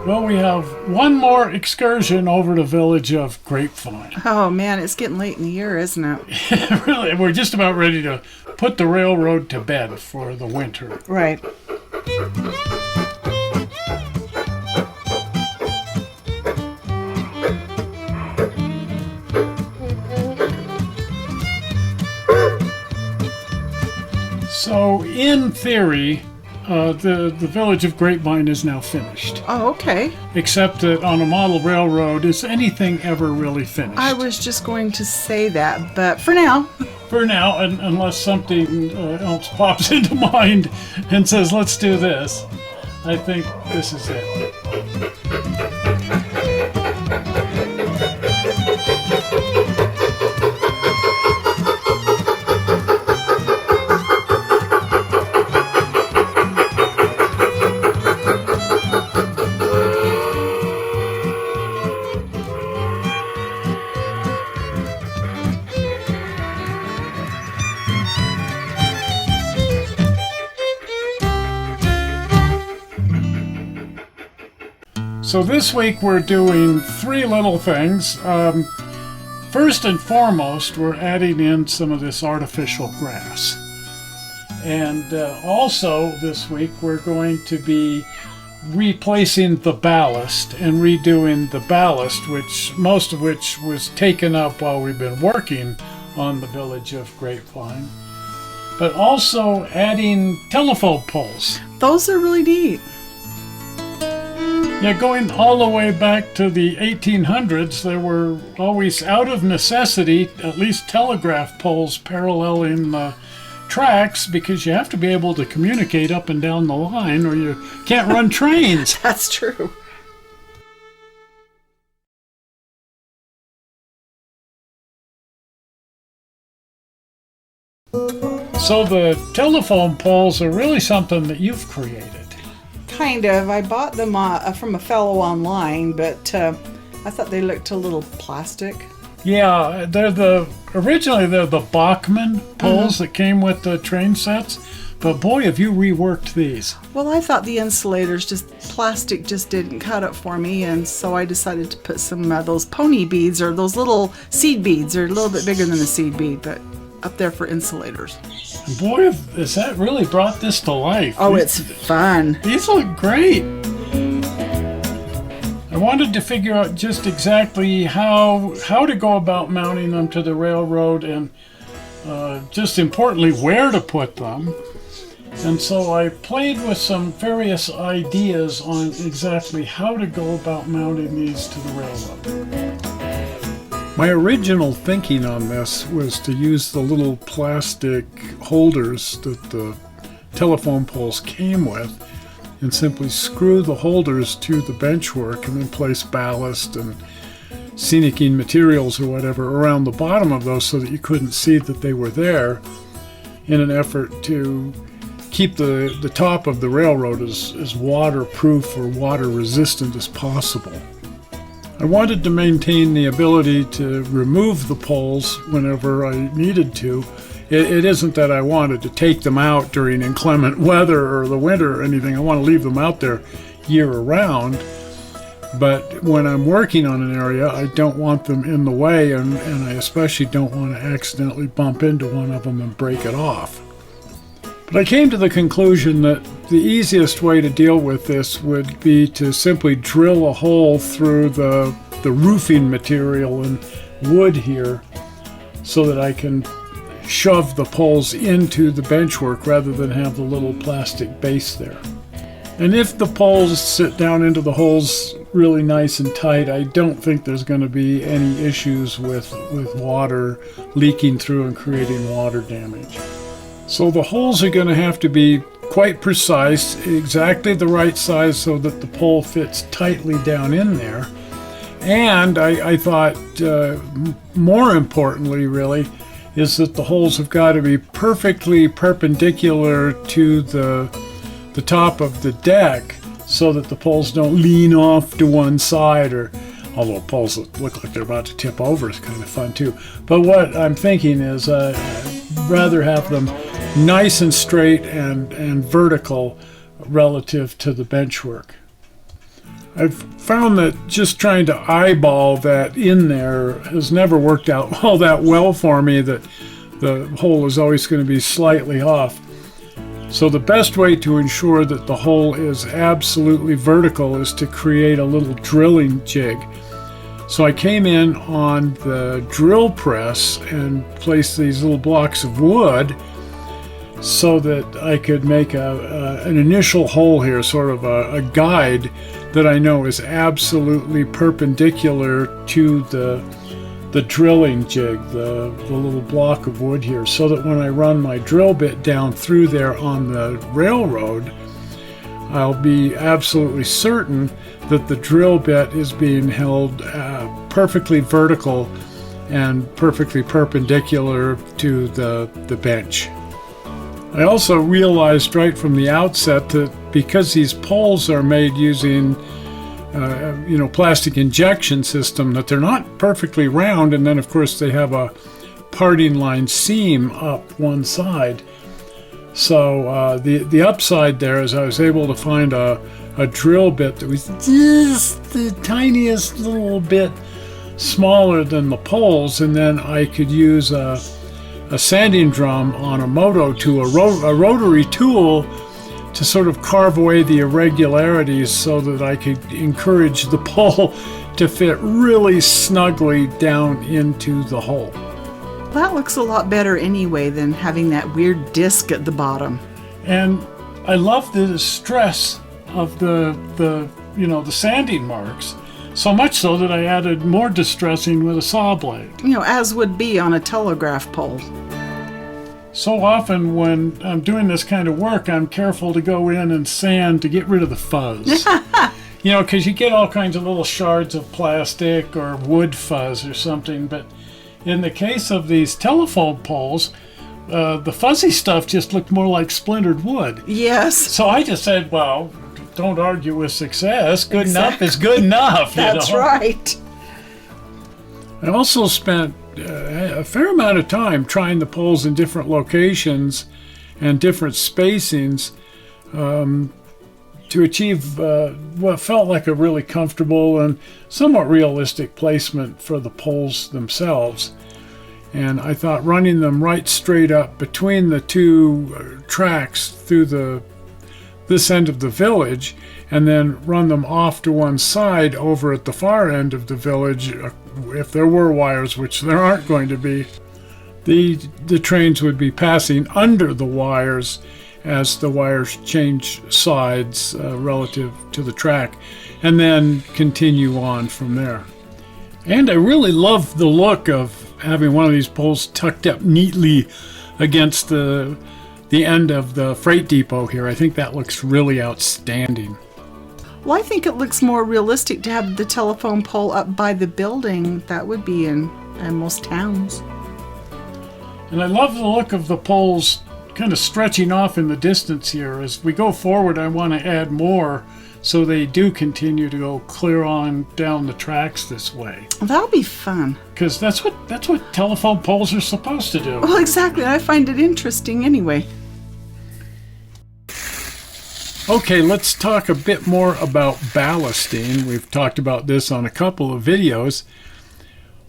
Well, we have one more excursion over to Village of Grapevine. Oh man, it's getting late in the year, isn't it? Really, we're just about ready to put the railroad to bed for the winter. Right. So, in theory, the Village of Grapevine is now finished. Oh, okay. Except that on a model railroad, is anything ever really finished? I was just going to say that, but for now. For now, unless something else pops into mind and says, let's do this, I think this is it. So this week we're doing three little things. First and foremost, we're adding in some of this artificial grass. And also this week we're going to be replacing the ballast and redoing the ballast, which most of which was taken up while we've been working on the Village of Grapevine. But also adding telephone poles. Those are really neat. Yeah, going all the way back to the 1800s, there were always, out of necessity, at least telegraph poles paralleling the tracks, because you have to be able to communicate up and down the line or you can't run trains. That's true. So the telephone poles are really something that you've created. Kind of. I bought them from a fellow online, but I thought they looked a little plastic. Yeah, originally they're the Bachmann poles that came with the train sets, but boy, have you reworked these. Well, I thought the insulators, plastic just didn't cut it for me, and so I decided to put some those pony beads, or those little seed beads. They're a little bit bigger than a seed bead, but up there for insulators. And boy, has that really brought this to life. Oh, it's fun. These look great. I wanted to figure out just exactly how to go about mounting them to the railroad, and just importantly, where to put them. And so I played with some various ideas on exactly how to go about mounting these to the railroad. My original thinking on this was to use the little plastic holders that the telephone poles came with and simply screw the holders to the benchwork and then place ballast and scenicking materials or whatever around the bottom of those so that you couldn't see that they were there, in an effort to keep the top of the railroad as waterproof or water resistant as possible. I wanted to maintain the ability to remove the poles whenever I needed to. It isn't that I wanted to take them out during inclement weather or the winter or anything. I want to leave them out there year around. But when I'm working on an area, I don't want them in the way, and I especially don't want to accidentally bump into one of them and break it off. But I came to the conclusion that the easiest way to deal with this would be to simply drill a hole through the roofing material and wood here so that I can shove the poles into the benchwork rather than have the little plastic base there. And if the poles sit down into the holes really nice and tight, I don't think there's going to be any issues with water leaking through and creating water damage. So the holes are going to have to be quite precise, exactly the right size so that the pole fits tightly down in there. And I thought, more importantly really, is that the holes have got to be perfectly perpendicular to the top of the deck so that the poles don't lean off to one side, or although poles that look like they're about to tip over is kind of fun too. But what I'm thinking is I'd rather have them nice and straight and vertical relative to the benchwork. I've found that just trying to eyeball that in there has never worked out all that well for me, that the hole is always going to be slightly off. So the best way to ensure that the hole is absolutely vertical is to create a little drilling jig. So I came in on the drill press and placed these little blocks of wood so that I could make an initial hole here, sort of a guide that I know is absolutely perpendicular to the drilling jig, the little block of wood here, so that when I run my drill bit down through there on the railroad, I'll be absolutely certain that the drill bit is being held perfectly vertical and perfectly perpendicular to the bench. I also realized right from the outset that because these poles are made using plastic injection system, that they're not perfectly round, and then of course they have a parting line seam up one side. So the upside there is I was able to find a drill bit that was just the tiniest little bit smaller than the poles, and then I could use a sanding drum on a moto tool, a rotary tool, to sort of carve away the irregularities so that I could encourage the pole to fit really snugly down into the hole. That looks a lot better anyway than having that weird disc at the bottom. And I love the stress of the sanding marks, so much so that I added more distressing with a saw blade. As would be on a telegraph pole. So often when I'm doing this kind of work, I'm careful to go in and sand to get rid of the fuzz. Because you get all kinds of little shards of plastic or wood fuzz or something. But in the case of these telephone poles, the fuzzy stuff just looked more like splintered wood. Yes. So I just said, well, don't argue with success. Good enough is good enough. That's right. I also spent a fair amount of time trying the poles in different locations and different spacings to achieve what felt like a really comfortable and somewhat realistic placement for the poles themselves. And I thought running them right straight up between the two tracks through this end of the village, and then run them off to one side over at the far end of the village, if there were wires, which there aren't going to be, the trains would be passing under the wires as the wires change sides relative to the track, and then continue on from there. And I really love the look of having one of these poles tucked up neatly against the end of the freight depot here. I think that looks really outstanding. Well, I think it looks more realistic to have the telephone pole up by the building. That would be in most towns. And I love the look of the poles kind of stretching off in the distance here. As we go forward, I want to add more so they do continue to go clear on down the tracks this way. That'll be fun. Because that's what telephone poles are supposed to do. Well, exactly. I find it interesting anyway. Okay, let's talk a bit more about ballasting. We've talked about this on a couple of videos,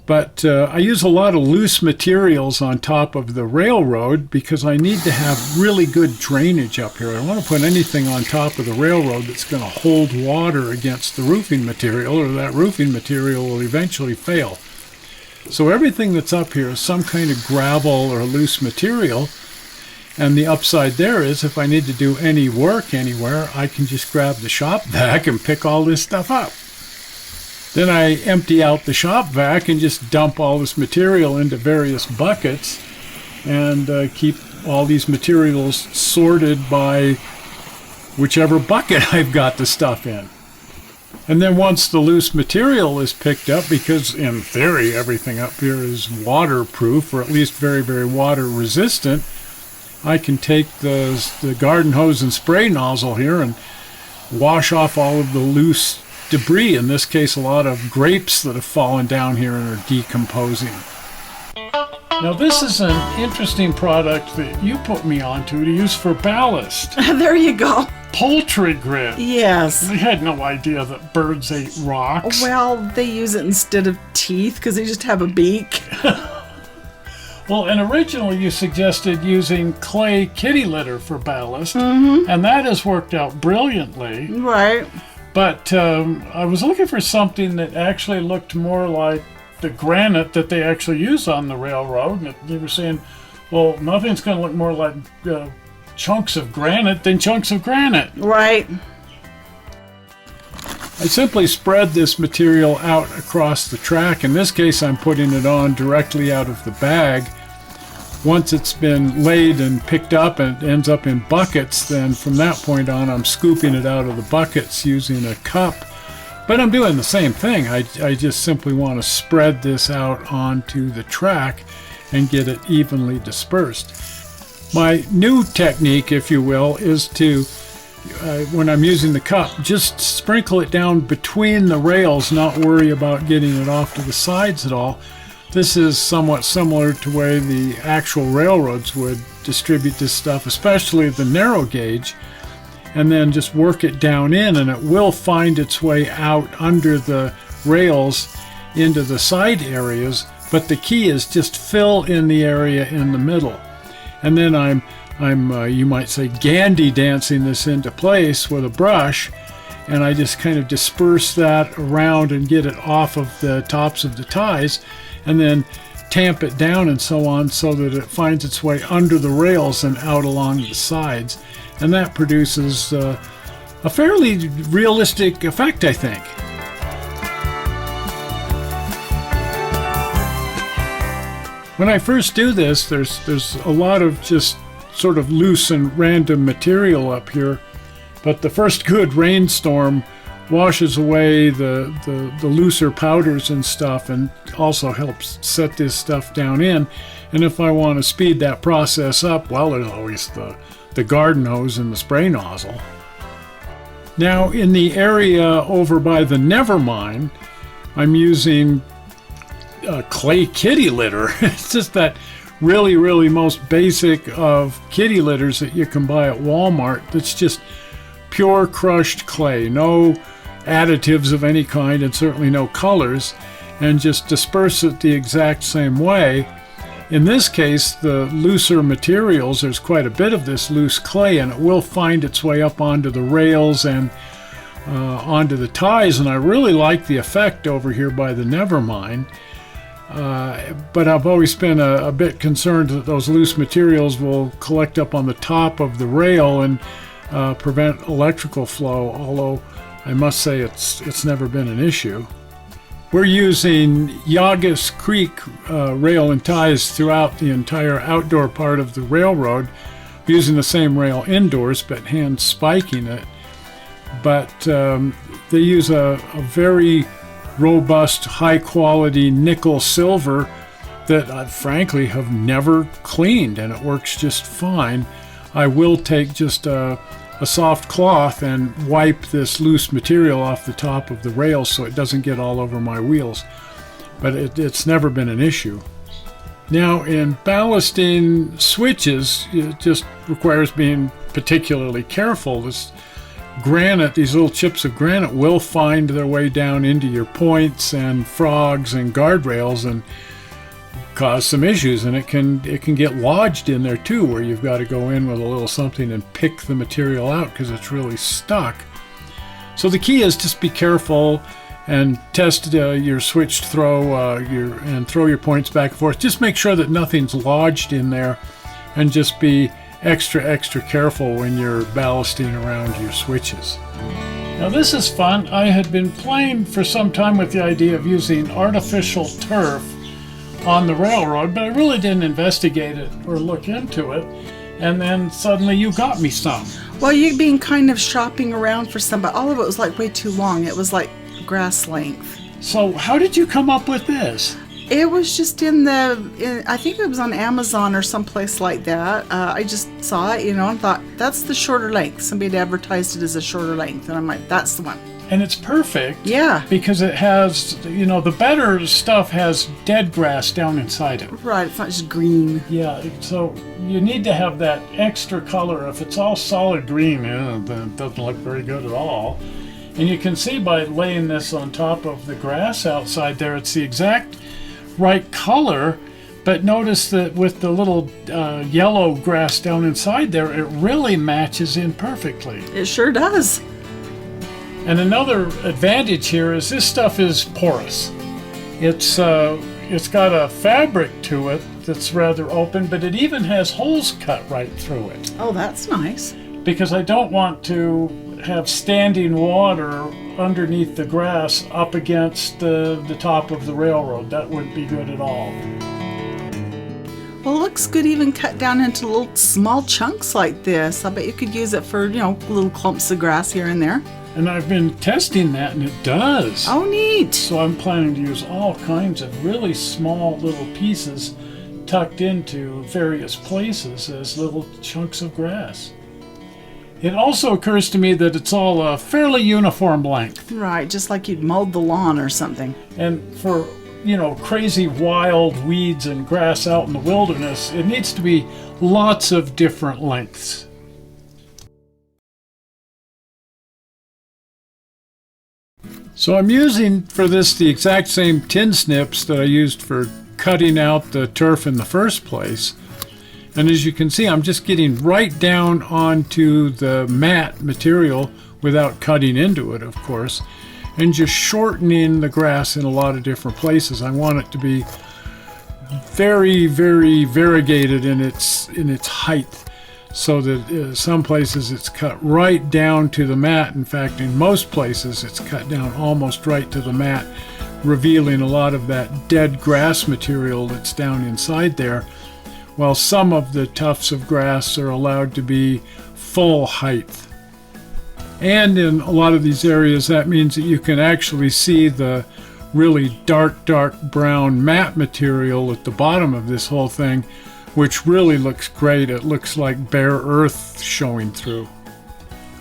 but I use a lot of loose materials on top of the railroad because I need to have really good drainage up here. I don't want to put anything on top of the railroad that's going to hold water against the roofing material, or that roofing material will eventually fail. So everything that's up here is some kind of gravel or loose material. And the upside there is if I need to do any work anywhere, I can just grab the shop vac and pick all this stuff up. Then I empty out the shop vac and just dump all this material into various buckets and keep all these materials sorted by whichever bucket I've got the stuff in. And then once the loose material is picked up, because in theory everything up here is waterproof, or at least very, very water resistant, I can take the garden hose and spray nozzle here and wash off all of the loose debris, in this case a lot of grapes that have fallen down here and are decomposing. Now this is an interesting product that you put me onto to use for ballast. There you go. poultry grid. Yes. We had no idea that birds ate rocks. Well, they use it instead of teeth because they just have a beak. Well, and originally you suggested using clay kitty litter for ballast, and that has worked out brilliantly. Right. But I was looking for something that actually looked more like the granite that they actually use on the railroad. And they were saying, well, nothing's going to look more like chunks of granite than chunks of granite. Right. I simply spread this material out across the track. In this case, I'm putting it on directly out of the bag. Once it's been laid and picked up and it ends up in buckets, then from that point on, I'm scooping it out of the buckets using a cup. But I'm doing the same thing. I just simply want to spread this out onto the track and get it evenly dispersed. My new technique, if you will, is to when I'm using the cup, just sprinkle it down between the rails, not worry about getting it off to the sides at all. This is somewhat similar to the way the actual railroads would distribute this stuff, especially the narrow gauge, and then just work it down in, and it will find its way out under the rails into the side areas, but the key is just fill in the area in the middle. And then I'm you might say, Gandhi dancing this into place with a brush, and I just kind of disperse that around and get it off of the tops of the ties, and then tamp it down and so on so that it finds its way under the rails and out along the sides. And that produces a fairly realistic effect, I think. When I first do this, there's a lot of just sort of loose and random material up here, but the first good rainstorm washes away the looser powders and stuff, and also helps set this stuff down in. And if I want to speed that process up, well, there's always the garden hose and the spray nozzle. Now in the area over by the Nevermind, I'm using clay kitty litter. It's just that really most basic of kitty litters that you can buy at Walmart. That's just pure crushed clay, no additives of any kind, and certainly no colors, and just disperse it the exact same way. In this case, the looser materials, there's quite a bit of this loose clay, and it will find its way up onto the rails and onto the ties, and I really like the effect over here by the Nevermind. But I've always been a bit concerned that those loose materials will collect up on the top of the rail and prevent electrical flow, although I must say it's never been an issue. We're using Yagas Creek rail and ties throughout the entire outdoor part of the railroad, using the same rail indoors but hand spiking it. But they use a very robust, high-quality nickel silver that I frankly have never cleaned, and it works just fine. I will take just a soft cloth and wipe this loose material off the top of the rail so it doesn't get all over my wheels, but it's never been an issue. Now in ballasting switches, it just requires being particularly careful. This granite, these little chips of granite, will find their way down into your points and frogs and guardrails and cause some issues, and it can get lodged in there too, where you've got to go in with a little something and pick the material out because it's really stuck. So the key is just be careful and test your switched throw and throw your points back and forth. Just make sure that nothing's lodged in there, and just be extra careful when you're ballasting around your switches. Now this is fun. I had been playing for some time with the idea of using artificial turf on the railroad, but I really didn't investigate it or look into it, and then suddenly you got me some. Well, you'd been kind of shopping around for some, but all of it was like way too long. It was like grass length. So how did you come up with this? It was just I think it was on Amazon or someplace like that. I just saw it, and thought, that's the shorter length. Somebody had advertised it as a shorter length, and I'm like, that's the one. And it's perfect. Yeah. Because it has, the better stuff has dead grass down inside it. Right, it's not just green. Yeah, so you need to have that extra color. If it's all solid green, then it doesn't look very good at all. And you can see by laying this on top of the grass outside there, it's the exact right color. But notice that with the little yellow grass down inside there, it really matches in perfectly. It sure does. And another advantage here is this stuff is porous. It's got a fabric to it that's rather open, but it even has holes cut right through it. Oh, that's nice. Because I don't want to have standing water underneath the grass up against the top of the railroad. That wouldn't be good at all. Well, it looks good even cut down into little small chunks like this. I bet you could use it for, little clumps of grass here and there. And I've been testing that, and it does. Oh, neat. So I'm planning to use all kinds of really small little pieces tucked into various places as little chunks of grass. It also occurs to me that it's all a fairly uniform length. Right, just like you'd mowed the lawn or something. And for crazy wild weeds and grass out in the wilderness, it needs to be lots of different lengths. So I'm using for this the exact same tin snips that I used for cutting out the turf in the first place. And as you can see, I'm just getting right down onto the mat material without cutting into it, of course, and just shortening the grass in a lot of different places. I want it to be very, very variegated in its height, so that some places it's cut right down to the mat. In fact, in most places it's cut down almost right to the mat, revealing a lot of that dead grass material that's down inside there, while some of the tufts of grass are allowed to be full height. And in a lot of these areas, that means that you can actually see the really dark brown mat material at the bottom of this whole thing, which really looks great. It looks like bare earth showing through.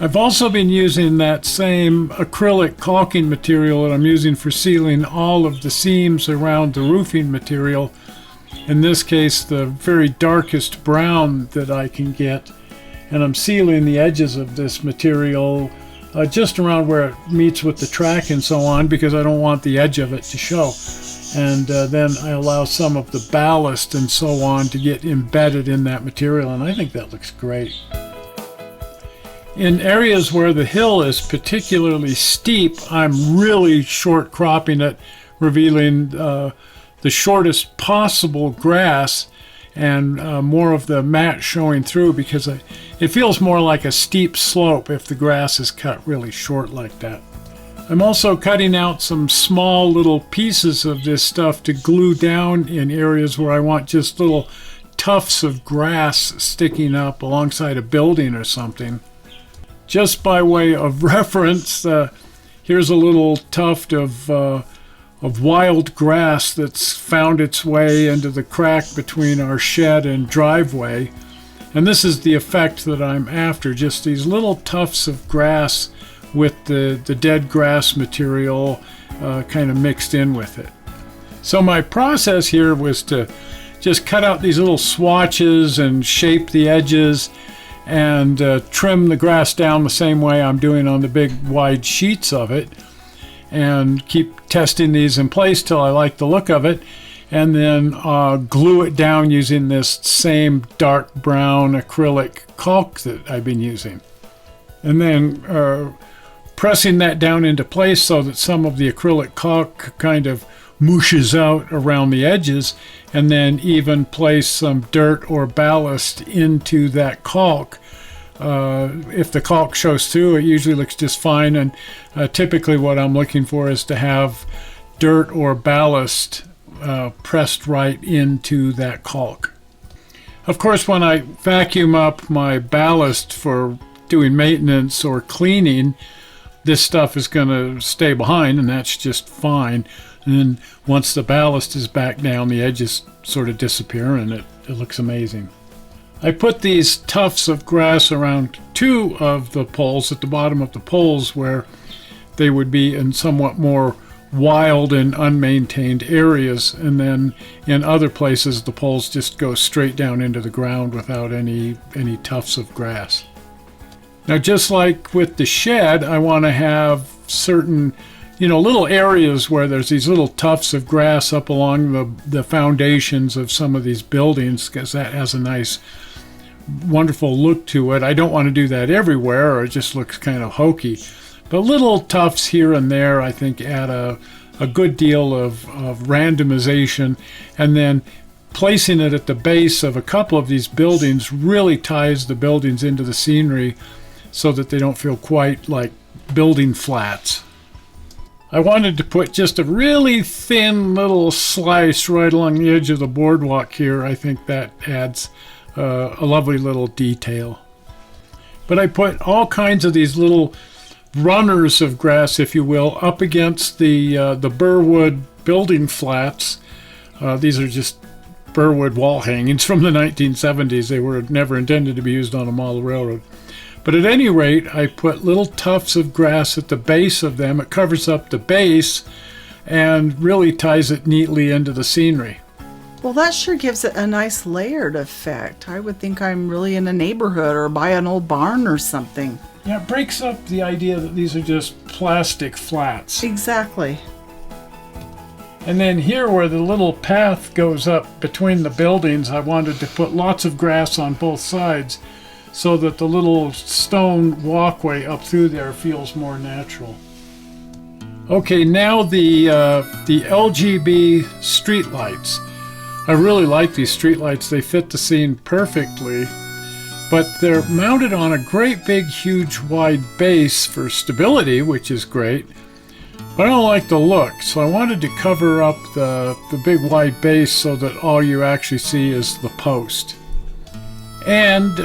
I've also been using that same acrylic caulking material that I'm using for sealing all of the seams around the roofing material. In this case, the very darkest brown that I can get. And I'm sealing the edges of this material just around where it meets with the track and so on, because I don't want the edge of it to show. And then I allow some of the ballast and so on to get embedded in that material, and I think that looks great. In areas where the hill is particularly steep, I'm really short cropping it, revealing the shortest possible grass and more of the mat showing through, because it feels more like a steep slope if the grass is cut really short like that. I'm also cutting out some small little pieces of this stuff to glue down in areas where I want just little tufts of grass sticking up alongside a building or something. Just by way of reference, here's a little tuft of wild grass that's found its way into the crack between our shed and driveway. And this is the effect that I'm after, just these little tufts of grass with the dead grass material kind of mixed in with it. So my process here was to just cut out these little swatches and shape the edges and trim the grass down the same way I'm doing on the big wide sheets of it, and keep testing these in place till I like the look of it, and then glue it down using this same dark brown acrylic caulk that I've been using. And then pressing that down into place so that some of the acrylic caulk kind of mooshes out around the edges, and then even place some dirt or ballast into that caulk. If the caulk shows through, it usually looks just fine, and typically what I'm looking for is to have dirt or ballast pressed right into that caulk. Of course, when I vacuum up my ballast for doing maintenance or cleaning, this stuff is going to stay behind, and that's just fine. And then once the ballast is back down, the edges sort of disappear, and it looks amazing. I put these tufts of grass around two of the poles, at the bottom of the poles where they would be in somewhat more wild and unmaintained areas, and then in other places the poles just go straight down into the ground without any tufts of grass. Now, just like with the shed, I want to have certain little areas where there's these little tufts of grass up along the foundations of some of these buildings, because that has a nice wonderful look to it. I don't want to do that everywhere, or it just looks kind of hokey. But little tufts here and there, I think, add a good deal of randomization. And then placing it at the base of a couple of these buildings really ties the buildings into the scenery so that they don't feel quite like building flats. I wanted to put just a really thin little slice right along the edge of the boardwalk here. I think that adds a lovely little detail. But I put all kinds of these little runners of grass, if you will, up against the Burwood building flats. These are just Burwood wall hangings from the 1970s. They were never intended to be used on a model railroad. But at any rate, I put little tufts of grass at the base of them. It covers up the base and really ties it neatly into the scenery. Well, that sure gives it a nice layered effect. I would think I'm really in a neighborhood or by an old barn or something. Yeah, it breaks up the idea that these are just plastic flats. Exactly. And then here where the little path goes up between the buildings, I wanted to put lots of grass on both sides so that the little stone walkway up through there feels more natural. Okay, now the LGB streetlights. I really like these streetlights. They fit the scene perfectly. But they're mounted on a great big huge wide base for stability, which is great, but I don't like the look, so I wanted to cover up the big wide base so that all you actually see is the post. And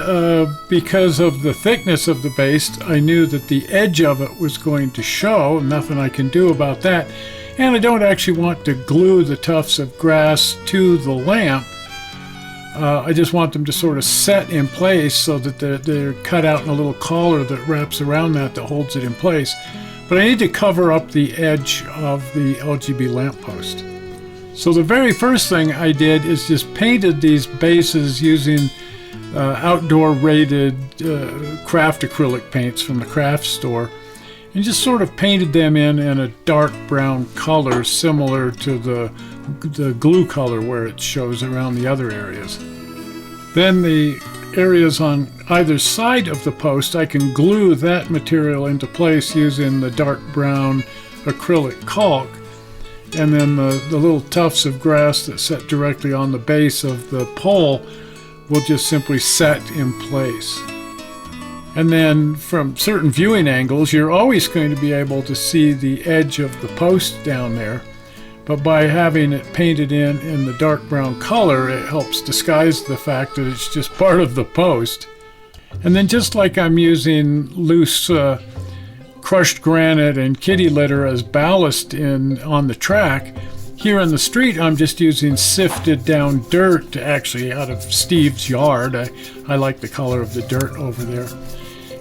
because of the thickness of the base, I knew that the edge of it was going to show, nothing I can do about that, and I don't actually want to glue the tufts of grass to the lamp. I just want them to sort of set in place so that they're cut out in a little collar that wraps around that holds it in place. But I need to cover up the edge of the LGB lamppost. So the very first thing I did is just painted these bases using outdoor rated craft acrylic paints from the craft store, and just sort of painted them in a dark brown color similar to the glue color where it shows around the other areas. Then the areas on either side of the post, I can glue that material into place using the dark brown acrylic caulk, and then the little tufts of grass that set directly on the base of the pole will just simply set in place. And then from certain viewing angles, you're always going to be able to see the edge of the post down there. But by having it painted in the dark brown color, it helps disguise the fact that it's just part of the post. And then just like I'm using loose crushed granite and kitty litter as ballast on the track, here in the street I'm just using sifted down dirt, actually out of Steve's yard. I like the color of the dirt over there.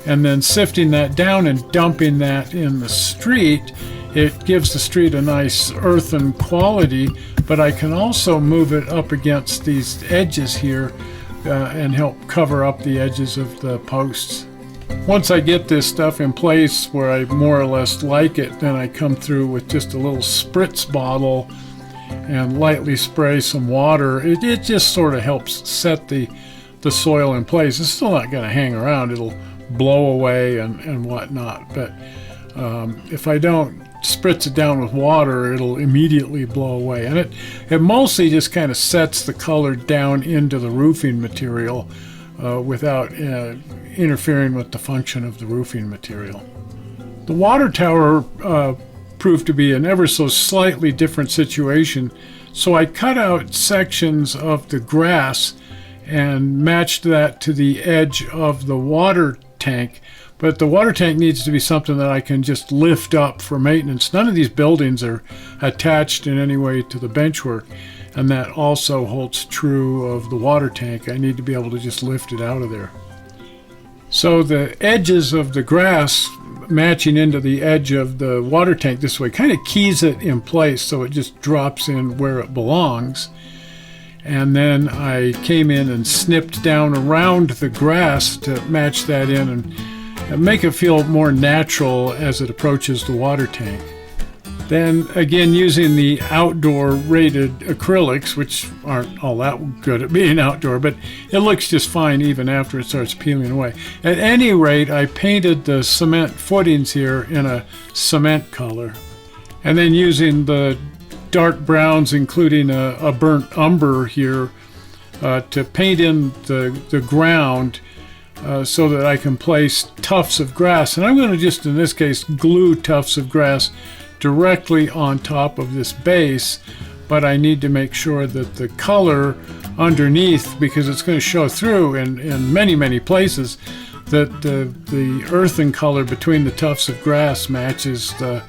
And then sifting that down and dumping that in the street, it gives the street a nice earthen quality, but I can also move it up against these edges here and help cover up the edges of the posts. Once I get this stuff in place where I more or less like it, then I come through with just a little spritz bottle and lightly spray some water. It just sort of helps set the soil in place. It's still not going to hang around. It'll blow away and whatnot, but if I don't spritz it down with water, it'll immediately blow away. And it mostly just kind of sets the color down into the roofing material without interfering with the function of the roofing material. The water tower proved to be an ever so slightly different situation, so I cut out sections of the grass and matched that to the edge of the water tank. But the water tank needs to be something that I can just lift up for maintenance. None of these buildings are attached in any way to the benchwork, and that also holds true of the water tank. I need to be able to just lift it out of there. So the edges of the grass matching into the edge of the water tank this way kind of keys it in place so it just drops in where it belongs. And then I came in and snipped down around the grass to match that in and make it feel more natural as it approaches the water tank. Then again, using the outdoor rated acrylics, which aren't all that good at being outdoor, but it looks just fine even after it starts peeling away. At any rate, I painted the cement footings here in a cement color. And then using the dark browns, including a burnt umber here, to paint in the ground so that I can place tufts of grass. And I'm going to just, in this case, glue tufts of grass directly on top of this base, but I need to make sure that the color underneath, because it's going to show through in many places, that the earthen color between the tufts of grass matches the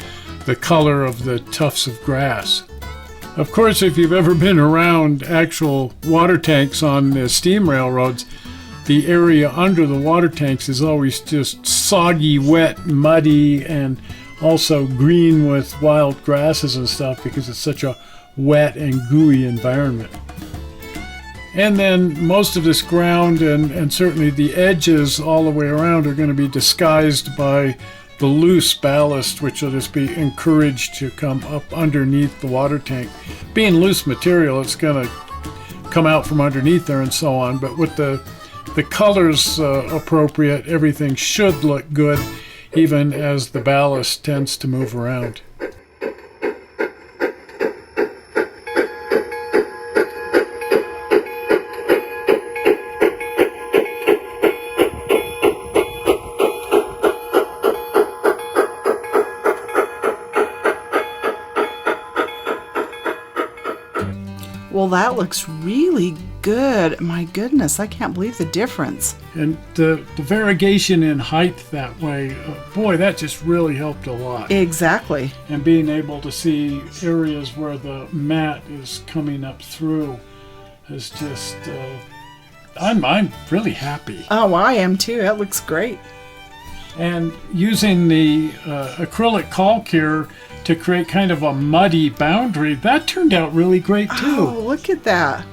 color of the tufts of grass. Of course, if you've ever been around actual water tanks on the steam railroads, the area under the water tanks is always just soggy, wet, muddy, and also green with wild grasses and stuff because it's such a wet and gooey environment. And then most of this ground and certainly the edges all the way around are going to be disguised by the loose ballast, which will just be encouraged to come up underneath the water tank. Being loose material, it's going to come out from underneath there and so on, but with the colors appropriate, everything should look good even as the ballast tends to move around. Well, that looks really good. My goodness, I can't believe the difference. And the variegation in height that way, boy, that just really helped a lot. Exactly. And being able to see areas where the mat is coming up through is just, I'm really happy. Oh, I am too. That looks great. And using the acrylic caulk here to create kind of a muddy boundary, that turned out really great too. Oh, look at that.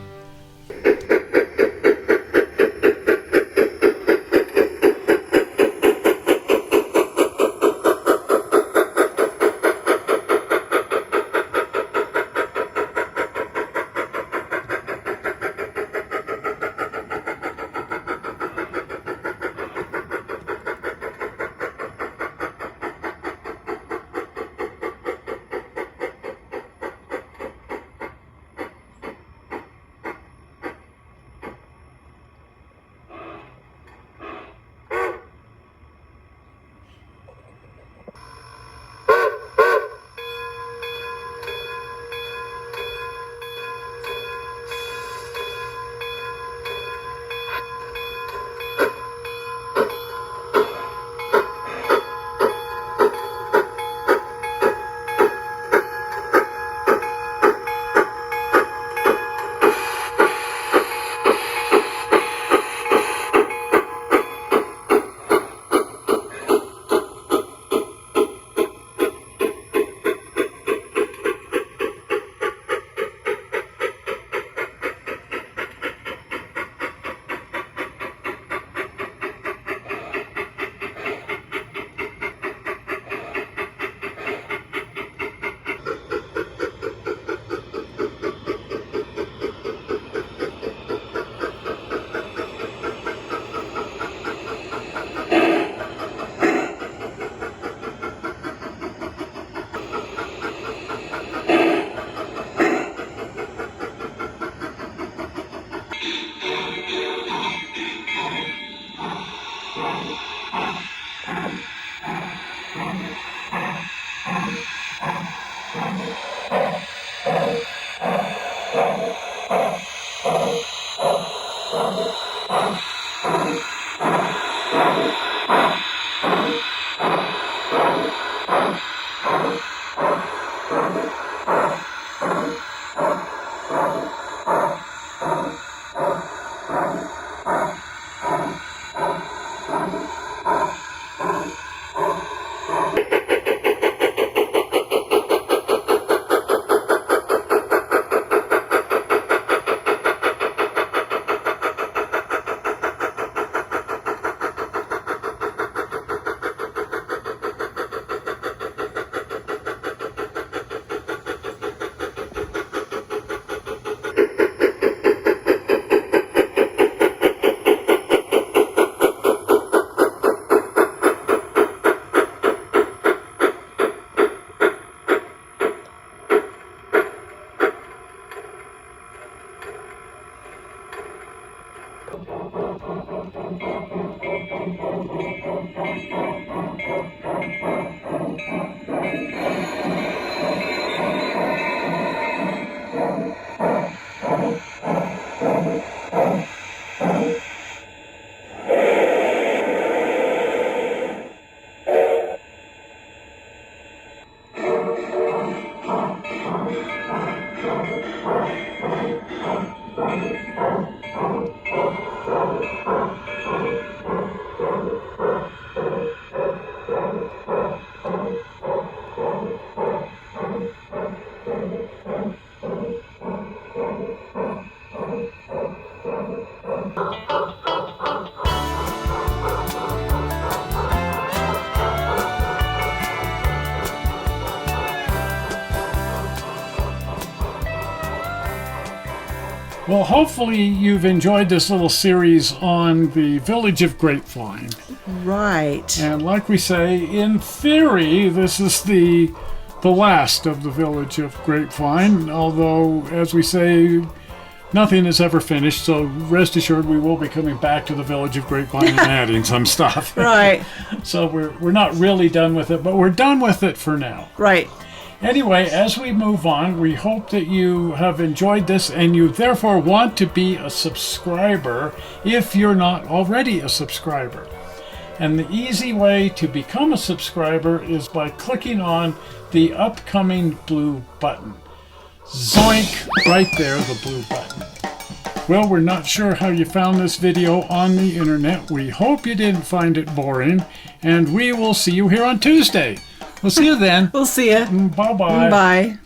Well, hopefully you've enjoyed this little series on the Village of Grapevine. Right. And like we say, in theory, this is the last of the Village of Grapevine, although, as we say, nothing is ever finished, so rest assured we will be coming back to the Village of Grapevine and adding some stuff. Right. So we're not really done with it, but we're done with it for now. Right. Anyway, as we move on, we hope that you have enjoyed this and you therefore want to be a subscriber if you're not already a subscriber. And the easy way to become a subscriber is by clicking on the upcoming blue button. Zoink! Right there, the blue button. Well, we're not sure how you found this video on the internet. We hope you didn't find it boring, and we will see you here on Tuesday. We'll see you then. We'll see you. Bye-bye. Bye.